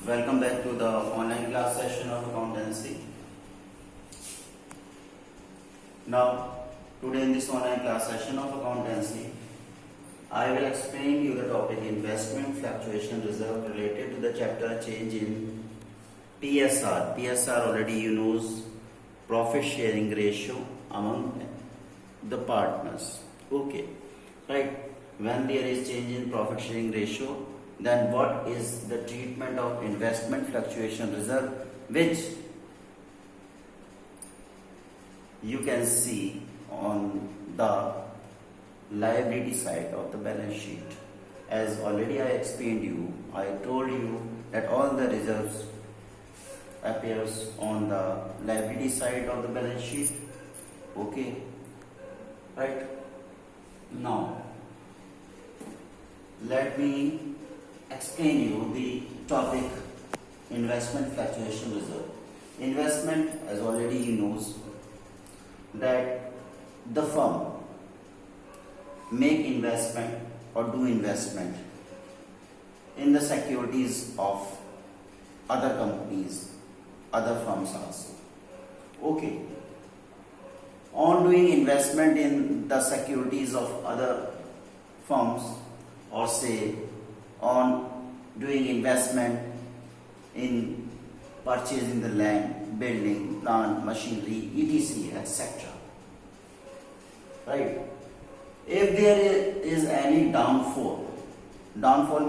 Welcome back to the online class session of accountancy. Now, today in this online class session of accountancy, I will explain you the topic investment fluctuation reserve related to the chapter change in PSR. PSR already you knows, profit sharing ratio among the partners. Okay, right. When there is change in profit sharing ratio, then what is the treatment of investment fluctuation reserve, which you can see on the liability side of the balance sheet. As already I explained you, I told you that all the reserves appears on the liability side of the balance sheet. Okay, right. Now let me explain you the topic investment fluctuation reserve. Investment, as already you knows, that the firm make investment or do investment in the securities of other companies, other firms also. Okay. On doing investment in the securities of other firms, or say on doing investment in purchasing the land, building, plant, machinery, etc., etc. Right? If there is any downfall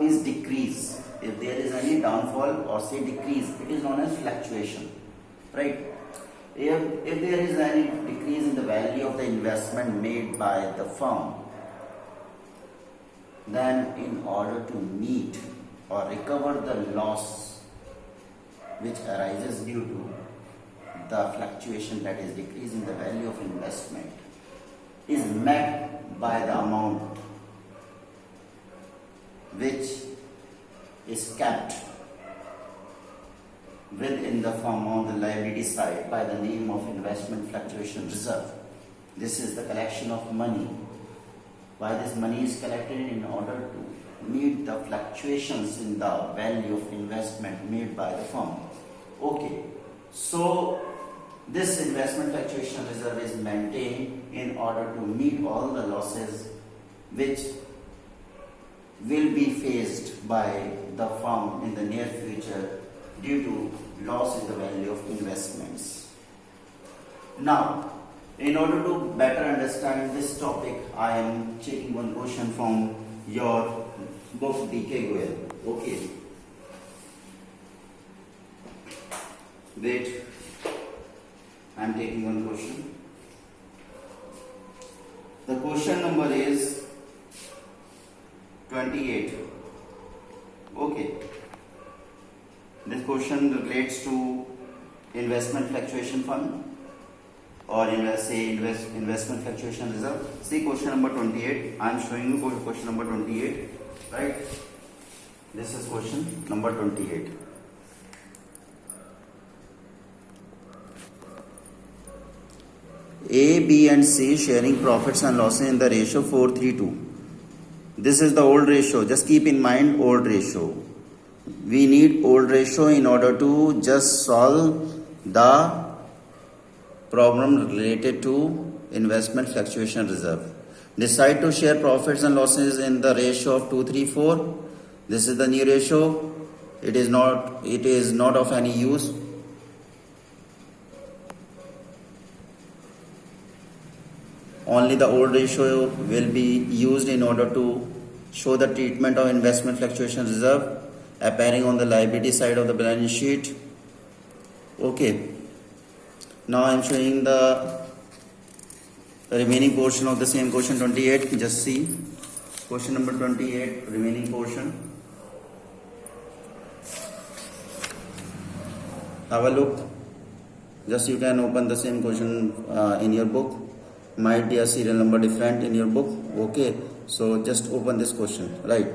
means decrease. If there is any downfall or say decrease, it is known as fluctuation. Right? If there is any decrease in the value of the investment made by the firm, then in order to meet or recover the loss which arises due to the fluctuation, that is decrease in the value of investment, is met by the amount which is kept within the firm on the liability side by the name of investment fluctuation reserve. This is the collection of money. Why this money is collected? In order to meet the fluctuations in the value of investment made by the firm. Okay, so this investment fluctuation reserve is maintained in order to meet all the losses which will be faced by the firm in the near future due to loss in the value of investments. Now, in order to better understand this topic, I am taking one question from your book D.K. Goyal. Okay. Wait. I am taking one question. The question number is 28. Okay. This question relates to investment fluctuation fund, or investment fluctuation reserve. See question number 28. I am showing you question number 28. Right? This is question number 28. A, B and C sharing profits and losses in the ratio 4:3:2. This is the old ratio. Just keep in mind old ratio. We need old ratio in order to just solve the problem related to investment fluctuation reserve. Decide to share profits and losses in the ratio of 2:3:4. This is the new ratio. It is not of any use. Only the old ratio will be used in order to show the treatment of investment fluctuation reserve appearing on the liability side of the balance sheet. Okay. Now I am showing the remaining portion of the same question 28. Just see question number 28, remaining portion. Have a look. Just you can open the same question in your book. Might be a serial number different in your book. Okay, so just open this question. Right.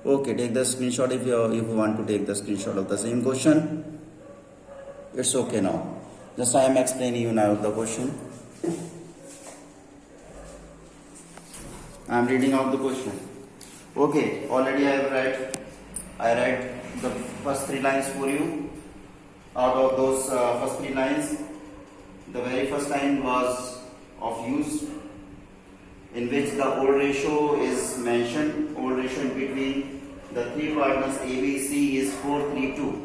Okay, take the screenshot if you want to take the screenshot of the same question. It's okay now. Just I am explaining you now the question. I am reading out the question. Okay, already I have read I read the first three lines for you. Out of those first three lines, the very first line was of use, in which the old ratio is mentioned. Old ratio in between the three partners A, B, C is 4:3:2.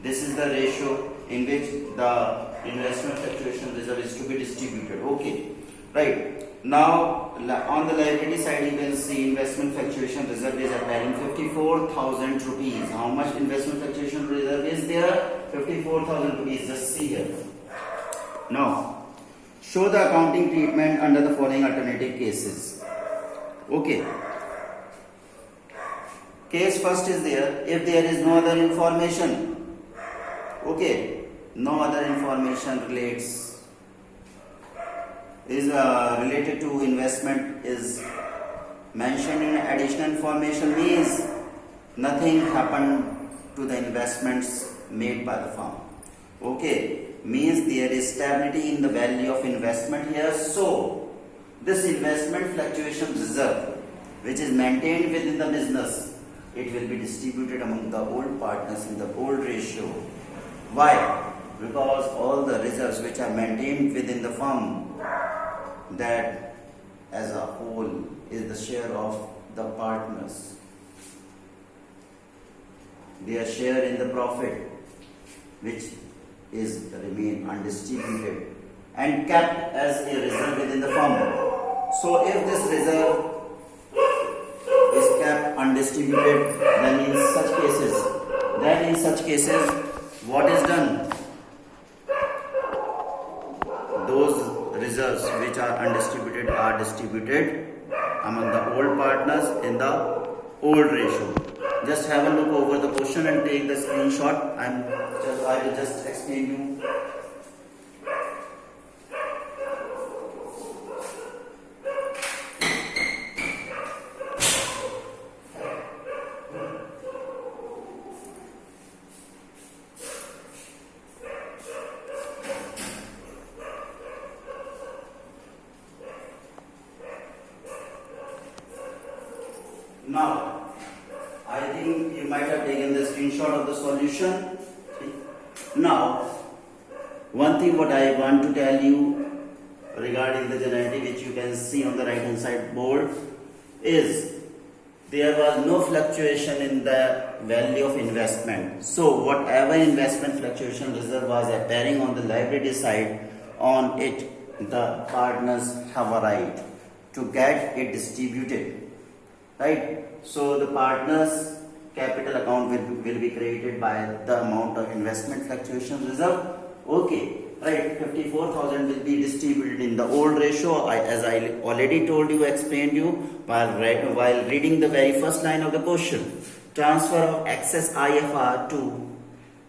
This is the ratio in which the investment fluctuation reserve is to be distributed. Okay, right. Now on the liability side, you can see investment fluctuation reserve is appearing 54,000 rupees. How much investment fluctuation reserve is there? 54,000 rupees. Just see here. Now, show the accounting treatment under the following alternative cases. Okay. Case first is there if there is no other information. Okay, no other information related to investment is mentioned in additional information, means nothing happened to the investments made by the firm. Okay, means there is stability in the value of investment here. So this investment fluctuation reserve, which is maintained within the business, it will be distributed among the old partners in the old ratio. Why? Because all the reserves which are maintained within the firm, that as a whole is the share of the partners. Their share in the profit, which is remain undistributed and kept as a reserve within the firm. So if this reserve is kept undistributed, then in such cases, what is done? Those reserves which are undistributed are distributed among the old partners in the old ratio. Just have a look over the question and take the screenshot. I will just explain you. Now, I think you might have taken the screenshot of the solution. Now, one thing what I want to tell you regarding the generative, which you can see on the right hand side board, is there was no fluctuation in the value of investment. So whatever investment fluctuation reserve was appearing on the liability side, on it the partners have a right to get it distributed. Right? So the partners capital account will be created by the amount of investment fluctuation reserve. Okay, right, 54,000 will be distributed in the old ratio, as I already told you, explained you while reading the very first line of the question. Transfer of excess IFR to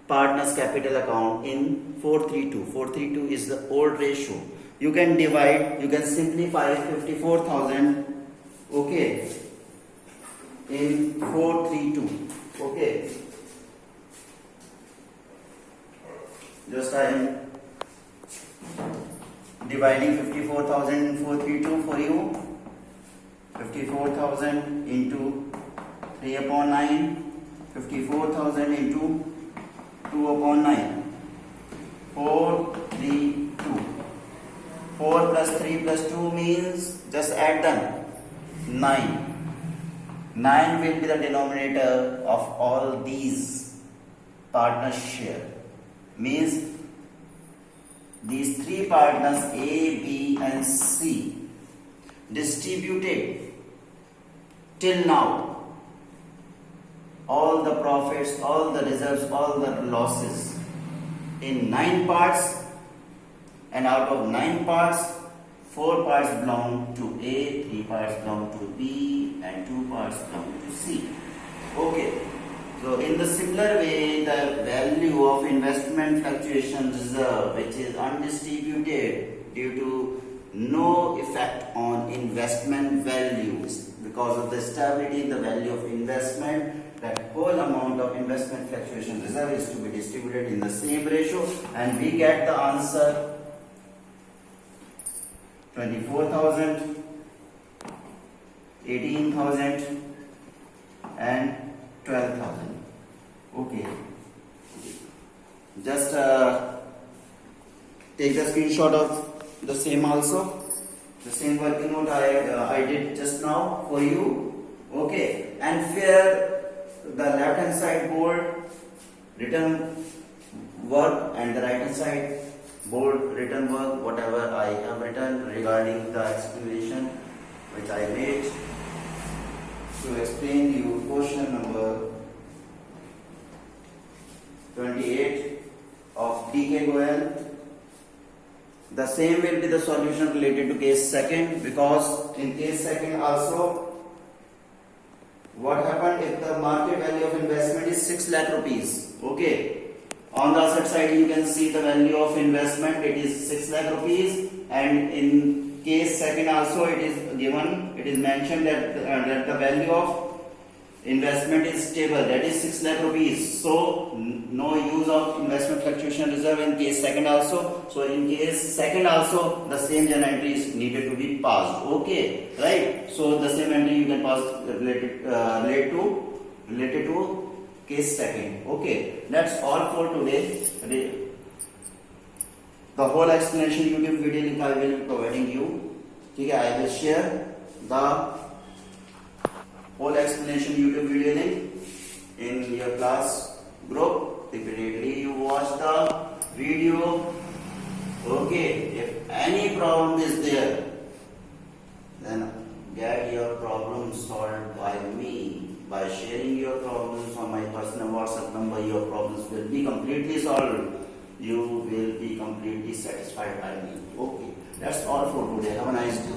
partners capital account in 432. 432 is the old ratio. You can simplify 54,000, okay, in 432. Okay, just I am dividing 54,000 in 432 for you. 54,000 into 3 upon 9, 54,000 into 2 upon 9, 432. 4 plus 3 plus 2 means, just add them, 9. 9 will be the denominator of all these partners' share. Means these three partners A, B and C distributed till now all the profits, all the reserves, all the losses in 9 parts, and out of 9 parts, 4 parts belong to A, 3 parts belong to B and 2 parts belong to C. Okay, so in the similar way, the value of investment fluctuation reserve, which is undistributed due to no effect on investment values, because of the stability in the value of investment, that whole amount of investment fluctuation reserve is to be distributed in the same ratio, and we get the answer 24,000, 18,000 and 12,000. Okay. Just take the screenshot of the same also. The same working note I did just now for you. Okay. And here the left hand side bold written work and the right hand side bold written work, whatever I have written regarding the explanation which I made to explain you question number 28 of DK Goel. The same will be the solution related to case second, because in case second also what happened if the market value of investment is 6 lakh rupees. Okay. On the asset side you can see the value of investment, it is 6 lakh rupees, and in case second also it is given, it is mentioned that the value of investment is stable, that is 6 lakh rupees. So no use of investment fluctuation reserve in case second also. So in case second also the same journal entry is needed to be passed. Okay, right? So the same entry you can pass related to case second. Okay, that's all for today. The whole explanation YouTube video link I will be providing you. Okay, I will share the whole explanation YouTube video link in your class group. Repeatedly you watch the video. Okay, if any problem is there, then get your problem solved by me. By sharing your problems on my personal WhatsApp number, your problems will be completely solved. You will be completely satisfied by me. Okay, that's all for today. Have a nice day.